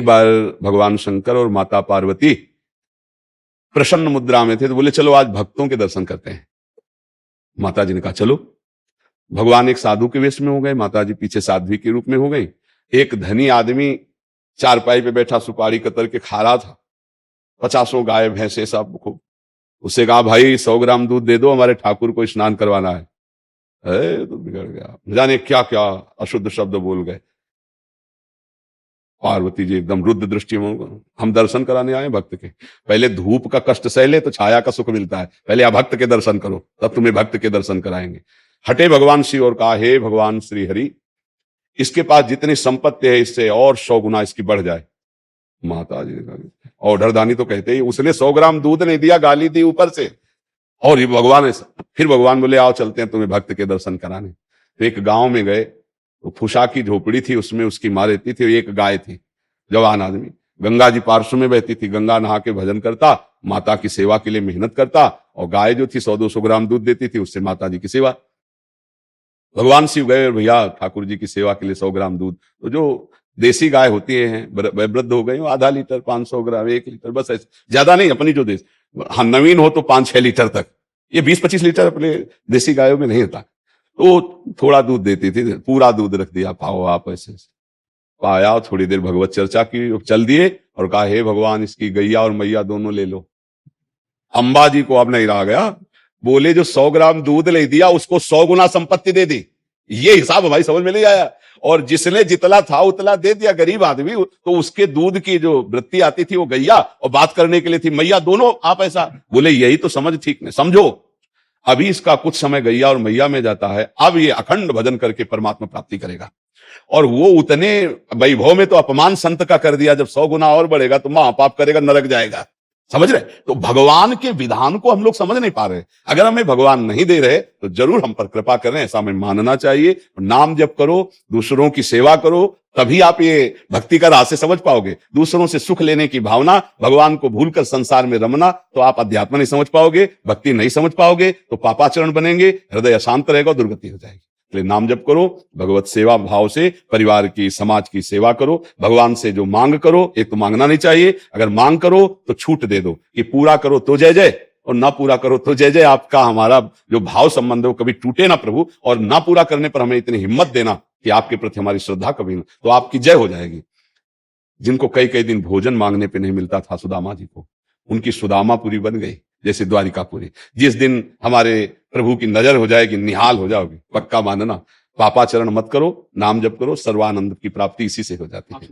एक बार भगवान शंकर और माता पार्वती प्रसन्न मुद्रा में थे, तो बोले चलो आज भक्तों के दर्शन करते हैं। माता जी ने कहा चलो। भगवान एक साधु के वेश में हो गए, माता जी पीछे साध्वी के रूप में हो गई। एक धनी आदमी चारपाई पे बैठा सुपारी कतर के खा रहा था, 50 गाय भैंसे सब खूब। उससे कहा भाई 100 ग्राम दूध दे दो, हमारे ठाकुर को स्नान करवाना है। तो बिगड़ गया, जाने क्या क्या अशुद्ध शब्द बोल गए। पार्वती जी एकदम रुद्र दृष्टि में, हम दर्शन कराने आए भक्त के। पहले धूप का कष्ट सहले तो छाया का सुख मिलता है, पहले आप भक्त के दर्शन करो तब तुम्हें भक्त के दर्शन कराएंगे। हटे भगवान शिव और कहा हे भगवान श्री हरि, इसके पास जितनी संपत्ति है इससे और 100 गुना इसकी बढ़ जाए। माता जी ऑर्डर दानी तो कहते ही, उसने 100 ग्राम दूध नहीं दिया, गाली दी ऊपर से। और ये भगवान ऐसा, फिर भगवान बोले आओ चलते हैं तुम्हें भक्त के दर्शन कराने। तो एक गांव में गए, तो फुसा की झोपड़ी थी, उसमें उसकी माँ रहती थी, एक गाय थी, जवान आदमी। गंगा जी पार्श्व में बहती थी, गंगा नहा के भजन करता, माता की सेवा के लिए मेहनत करता, और गाय जो थी 100-200 ग्राम दूध देती थी, उससे माता जी की सेवा। भगवान शिव गए, भैया ठाकुर जी की सेवा के लिए 100 ग्राम दूध। तो जो देसी गाय होती है वृद्ध हो गई, आधा लीटर, 500 ग्राम, 1 लीटर, बस ऐसे, ज्यादा नहीं। अपनी जो देश, हाँ नवीन हो तो 5-6 लीटर तक, ये 20-25 लीटर अपने देसी गायों में नहीं होता। तो थोड़ा दूध देती थी, पूरा दूध रख दिया, पाओ आप ऐसे पाया। थोड़ी देर भगवत चर्चा की, चल दिए और कहा हे भगवान इसकी गैया और मैया दोनों ले लो। अंबा जी को अब नहीं रहा गया, बोले जो 100 ग्राम दूध ले दिया उसको 100 गुना संपत्ति दे दी। ये हिसाब भाई समझ में नहीं आया। और जिसने जितना था उतना दे दिया, गरीब आदमी, तो उसके दूध की जो वृत्ति आती थी वो गैया, और बात करने के लिए थी मैया, दोनों आप ऐसा बोले। यही तो समझ ठीक नहीं, समझो अभी इसका कुछ समय गैया और मैया में जाता है, अब ये अखंड भजन करके परमात्मा प्राप्ति करेगा। और वो उतने वैभव में तो अपमान संत का कर दिया, जब 100 गुना और बढ़ेगा तो महापाप करेगा, नरक जाएगा। समझ रहे? तो भगवान के विधान को हम लोग समझ नहीं पा रहे। अगर हमें भगवान नहीं दे रहे तो जरूर हम पर कृपा करें, ऐसा हमें मानना चाहिए। नाम जप करो, दूसरों की सेवा करो, तभी आप ये भक्ति का रास्ते समझ पाओगे। दूसरों से सुख लेने की भावना, भगवान को भूलकर संसार में रमना, तो आप अध्यात्म नहीं समझ पाओगे, भक्ति नहीं समझ पाओगे, तो पापाचरण बनेंगे, हृदय अशांत रहेगा, दुर्गति हो जाएगी। इसलिए नाम जप करो, भगवत सेवा भाव से परिवार की, समाज की सेवा करो। भगवान से जो मांग करो, एक तो मांगना नहीं चाहिए, अगर मांग करो तो छूट दे दो कि पूरा करो तो जय जय, और ना पूरा करो तो जय जय। आपका हमारा जो भाव संबंध है वो कभी टूटे ना प्रभु, और ना पूरा करने पर हमें इतनी हिम्मत देना कि आपके प्रति हमारी श्रद्धा कभी ना, तो आपकी जय हो जाएगी। जिनको कई कई दिन भोजन मांगने पे नहीं मिलता था सुदामा जी को, उनकी सुदामापुरी बन गई जैसे द्वारिकापुरी। जिस दिन हमारे प्रभु की नजर हो जाएगी, निहाल हो जाओगे, पक्का मानना। पापाचरण मत करो, नाम जप करो, सर्वानंद की प्राप्ति इसी से हो जाती है।